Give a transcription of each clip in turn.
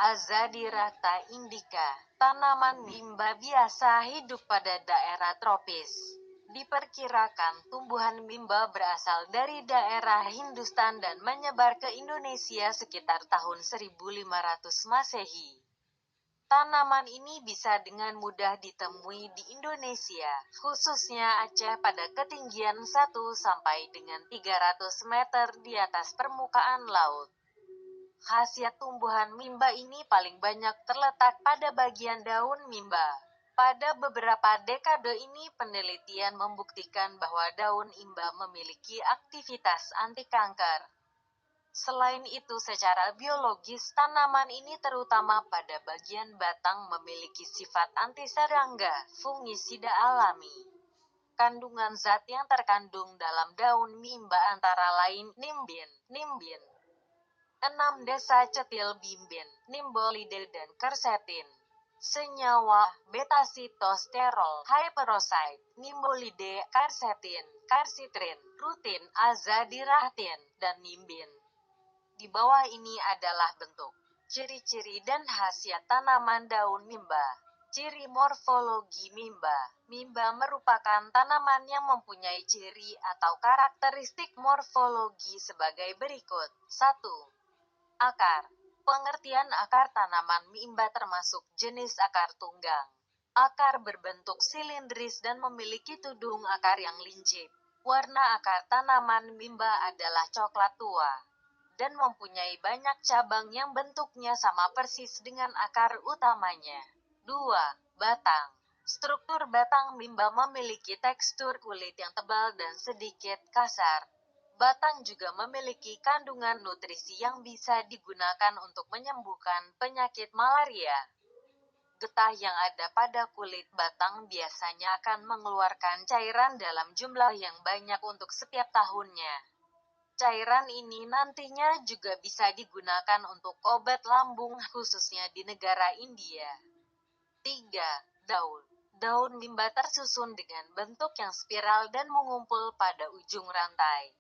Azadirachta indica. Tanaman mimba biasa hidup pada daerah tropis. Diperkirakan tumbuhan mimba berasal dari daerah Hindustan dan menyebar ke Indonesia sekitar tahun 1500 Masehi. Tanaman ini bisa dengan mudah ditemui di Indonesia, khususnya Aceh pada ketinggian 1 sampai dengan 300 meter di atas permukaan laut. Khasiat tumbuhan mimba ini paling banyak terletak pada bagian daun mimba. Pada beberapa dekade ini penelitian membuktikan bahwa daun mimba memiliki aktivitas anti kanker. Selain itu secara biologis tanaman ini terutama pada bagian batang memiliki sifat anti serangga, fungisida alami. Kandungan zat yang terkandung dalam daun mimba antara lain nimbin, 6 desacetilbimbin, nimbolide dan quercetin. Senyawa beta-sitosterol, hyperoxide, nimbolide, quercetin, quercitrin, rutin, azadirachtin, dan nimbin. Di bawah ini adalah bentuk, ciri-ciri dan khasiat tanaman daun mimba. Ciri morfologi mimba. Mimba merupakan tanaman yang mempunyai ciri atau karakteristik morfologi sebagai berikut. 1. Akar. Pengertian akar tanaman mimba termasuk jenis akar tunggang. Akar berbentuk silindris dan memiliki tudung akar yang lincip. Warna akar tanaman mimba adalah coklat tua dan mempunyai banyak cabang yang bentuknya sama persis dengan akar utamanya. 2. Batang. Struktur batang mimba memiliki tekstur kulit yang tebal dan sedikit kasar. Batang juga memiliki kandungan nutrisi yang bisa digunakan untuk menyembuhkan penyakit malaria. Getah yang ada pada kulit batang biasanya akan mengeluarkan cairan dalam jumlah yang banyak untuk setiap tahunnya. Cairan ini nantinya juga bisa digunakan untuk obat lambung khususnya di negara India. 3. Daun. Daun mimba tersusun dengan bentuk yang spiral dan mengumpul pada ujung rantai.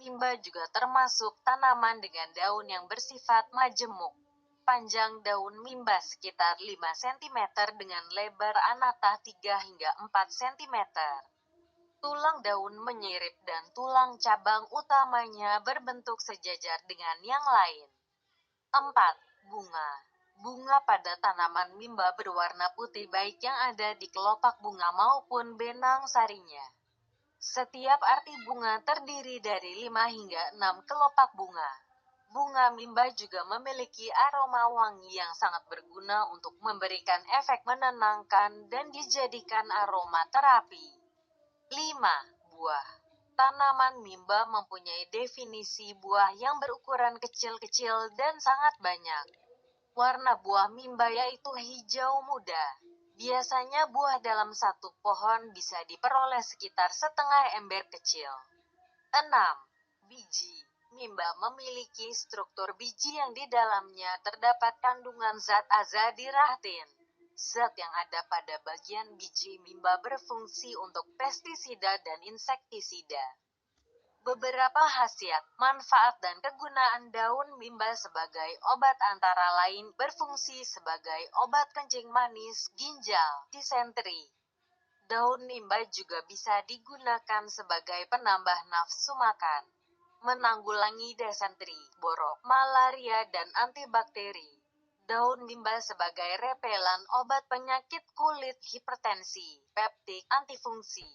Mimba juga termasuk tanaman dengan daun yang bersifat majemuk. Panjang daun mimba sekitar 5 cm dengan lebar anata 3 hingga 4 cm. Tulang daun menyirip dan tulang cabang utamanya berbentuk sejajar dengan yang lain. 4. Bunga. Bunga pada tanaman mimba berwarna putih baik yang ada di kelopak bunga maupun benang sarinya. Setiap arti bunga terdiri dari 5 hingga 6 kelopak bunga. Bunga mimba juga memiliki aroma wangi yang sangat berguna untuk memberikan efek menenangkan dan dijadikan aroma terapi. 5. Buah. Tanaman mimba mempunyai definisi buah yang berukuran kecil-kecil dan sangat banyak. Warna buah mimba yaitu hijau muda. Biasanya buah dalam satu pohon bisa diperoleh sekitar setengah ember kecil. 6. Biji. Mimba memiliki struktur biji yang di dalamnya terdapat kandungan zat azadirachtin. Zat yang ada pada bagian biji mimba berfungsi untuk pestisida dan insektisida. Beberapa khasiat, manfaat dan kegunaan daun mimba sebagai obat antara lain berfungsi sebagai obat kencing manis, ginjal, disenteri. Daun mimba juga bisa digunakan sebagai penambah nafsu makan, menanggulangi desenteri, borok, malaria dan antibakteri. Daun mimba sebagai repelan obat penyakit kulit, hipertensi, peptik, antifungsi.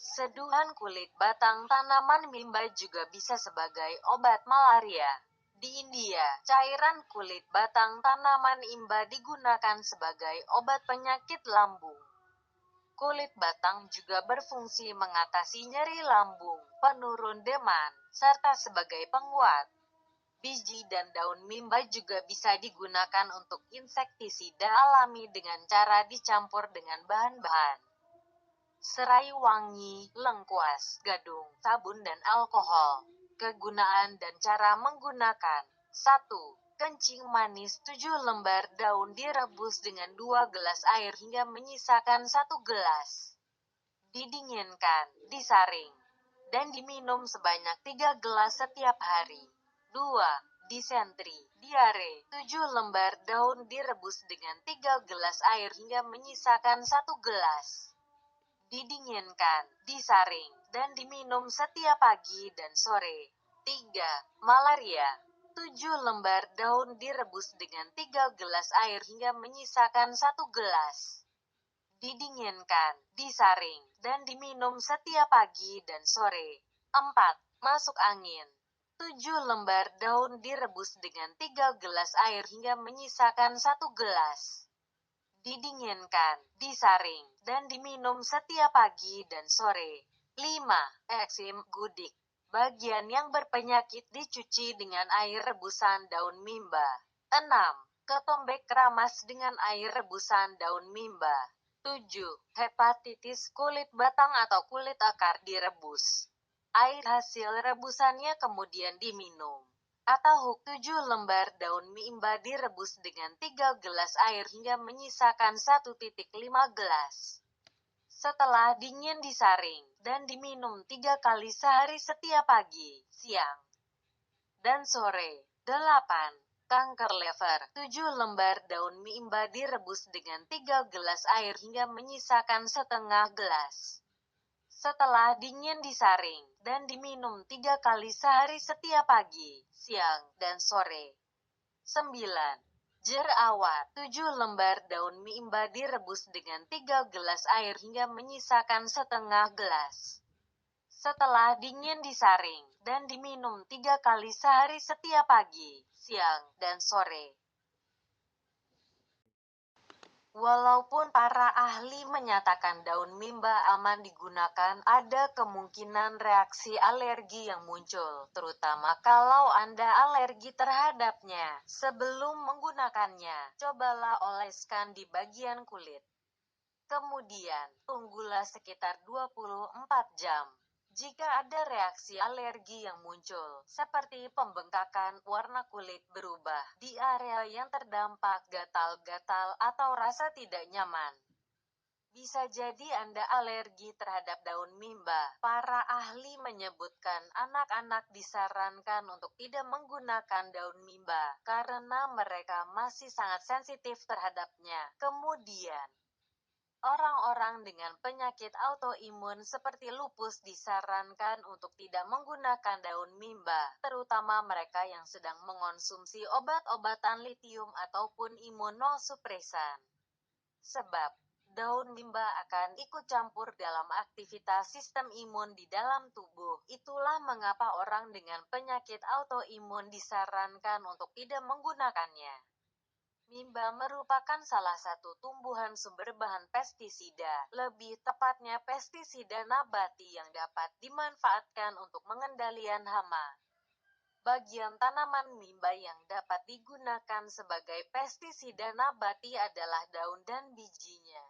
Seduhan kulit batang tanaman mimba juga bisa sebagai obat malaria. Di India, cairan kulit batang tanaman mimba digunakan sebagai obat penyakit lambung. Kulit batang juga berfungsi mengatasi nyeri lambung, penurun demam, serta sebagai penguat. Biji dan daun mimba juga bisa digunakan untuk insektisida alami dengan cara dicampur dengan bahan-bahan serai wangi, lengkuas, gadung, sabun dan alkohol. Kegunaan dan cara menggunakan. 1. Kencing manis 7 lembar daun direbus dengan 2 gelas air hingga menyisakan 1 gelas. Didinginkan, disaring, dan diminum sebanyak 3 gelas setiap hari. 2. disentri, diare. 7 lembar daun direbus dengan 3 gelas air hingga menyisakan 1 gelas. Didinginkan, disaring, dan diminum setiap pagi dan sore. 3. Malaria. 7 lembar daun direbus dengan 3 gelas air hingga menyisakan 1 gelas. Didinginkan, disaring, dan diminum setiap pagi dan sore. 4. Masuk angin. 7 lembar daun direbus dengan 3 gelas air hingga menyisakan 1 gelas. Didinginkan, disaring, dan diminum setiap pagi dan sore. 5. Eksim gudik. Bagian yang berpenyakit dicuci dengan air rebusan daun mimba. 6. Ketombek keramas dengan air rebusan daun mimba. 7. Hepatitis kulit batang atau kulit akar direbus. Air hasil rebusannya kemudian diminum. Atau 7 lembar daun mimba direbus dengan 3 gelas air hingga menyisakan 1,5 gelas. Setelah dingin disaring, dan diminum 3 kali sehari setiap pagi, siang, dan sore. 8. Kanker lever. 7 lembar daun mimba direbus dengan 3 gelas air hingga menyisakan setengah gelas. Setelah dingin disaring, dan diminum 3 kali sehari setiap pagi, siang, dan sore. 9. Jerawat. 7 lembar daun mimba direbus dengan 3 gelas air hingga menyisakan setengah gelas. Setelah dingin disaring, dan diminum 3 kali sehari setiap pagi, siang, dan sore. Walaupun para ahli menyatakan daun mimba aman digunakan, ada kemungkinan reaksi alergi yang muncul, terutama kalau Anda alergi terhadapnya. Sebelum menggunakannya, cobalah oleskan di bagian kulit. Kemudian, tunggulah sekitar 24 jam. Jika ada reaksi alergi yang muncul, seperti pembengkakan, warna kulit berubah, di area yang terdampak, gatal-gatal, atau rasa tidak nyaman, bisa jadi Anda alergi terhadap daun mimba. Para ahli menyebutkan anak-anak disarankan untuk tidak menggunakan daun mimba, karena mereka masih sangat sensitif terhadapnya. Kemudian, orang-orang dengan penyakit autoimun seperti lupus disarankan untuk tidak menggunakan daun mimba, terutama mereka yang sedang mengonsumsi obat-obatan litium ataupun imunosupresan. Sebab, daun mimba akan ikut campur dalam aktivitas sistem imun di dalam tubuh. Itulah mengapa orang dengan penyakit autoimun disarankan untuk tidak menggunakannya. Mimba merupakan salah satu tumbuhan sumber bahan pestisida, lebih tepatnya pestisida nabati yang dapat dimanfaatkan untuk pengendalian hama. Bagian tanaman mimba yang dapat digunakan sebagai pestisida nabati adalah daun dan bijinya.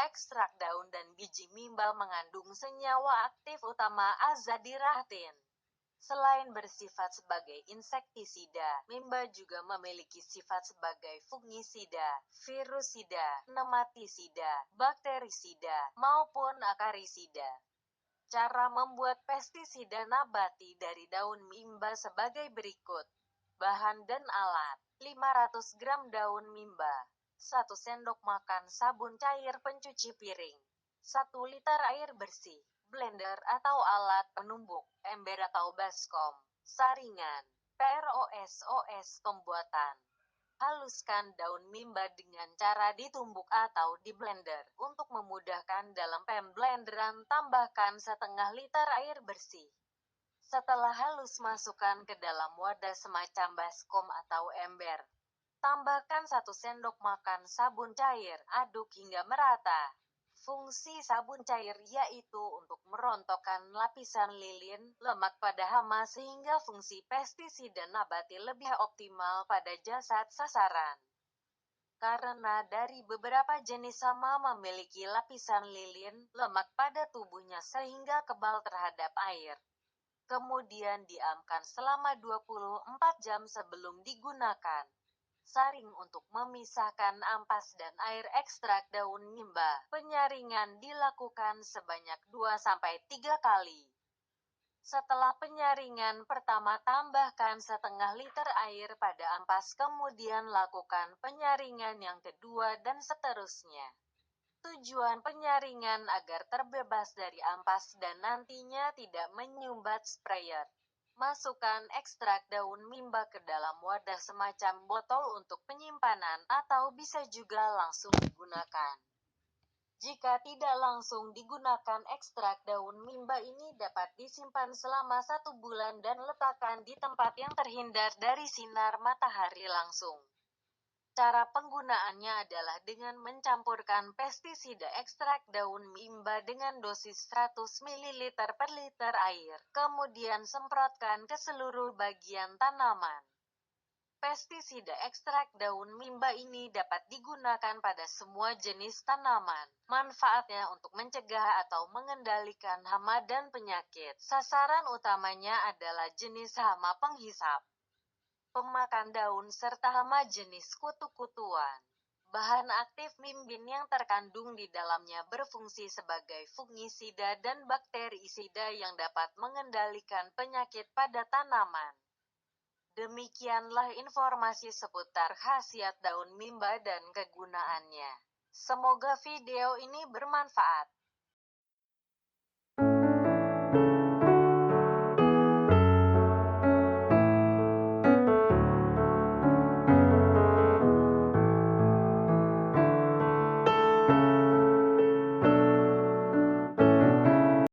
Ekstrak daun dan biji mimba mengandung senyawa aktif utama azadiratin. Selain bersifat sebagai insektisida, mimba juga memiliki sifat sebagai fungisida, virusida, nematisida, bakterisida, maupun akarisida. Cara membuat pestisida nabati dari daun mimba sebagai berikut. Bahan dan alat: 500 gram daun mimba, 1 sendok makan sabun cair pencuci piring, 1 liter air bersih, blender atau alat penumbuk, ember atau baskom, saringan, PROSOS pembuatan. Haluskan daun mimba dengan cara ditumbuk atau di blender. Untuk memudahkan dalam pemblenderan, tambahkan setengah liter air bersih. Setelah halus, masukkan ke dalam wadah semacam baskom atau ember. Tambahkan 1 sendok makan sabun cair, aduk hingga merata. Fungsi sabun cair yaitu untuk merontokkan lapisan lilin, lemak pada hama sehingga fungsi pestisida nabati lebih optimal pada jasad sasaran. Karena dari beberapa jenis hama memiliki lapisan lilin, lemak pada tubuhnya sehingga kebal terhadap air. Kemudian diamkan selama 24 jam sebelum digunakan. Saring untuk memisahkan ampas dan air ekstrak daun mimba. Penyaringan dilakukan sebanyak 2-3 kali. Setelah penyaringan pertama, tambahkan setengah liter air pada ampas, kemudian lakukan penyaringan yang kedua dan seterusnya. Tujuan penyaringan agar terbebas dari ampas dan nantinya tidak menyumbat sprayer. Masukkan ekstrak daun mimba ke dalam wadah semacam botol untuk penyimpanan, atau bisa juga langsung digunakan. Jika tidak langsung digunakan, ekstrak daun mimba ini dapat disimpan selama 1 bulan dan letakkan di tempat yang terhindar dari sinar matahari langsung. Cara penggunaannya adalah dengan mencampurkan pestisida ekstrak daun mimba dengan dosis 100 ml per liter air, kemudian semprotkan ke seluruh bagian tanaman. Pestisida ekstrak daun mimba ini dapat digunakan pada semua jenis tanaman. Manfaatnya untuk mencegah atau mengendalikan hama dan penyakit. Sasaran utamanya adalah jenis hama penghisap, pemakan daun, serta hama jenis kutu-kutuan. Bahan aktif mimbin yang terkandung di dalamnya berfungsi sebagai fungisida dan bakterisida yang dapat mengendalikan penyakit pada tanaman. Demikianlah informasi seputar khasiat daun mimba dan kegunaannya. Semoga video ini bermanfaat.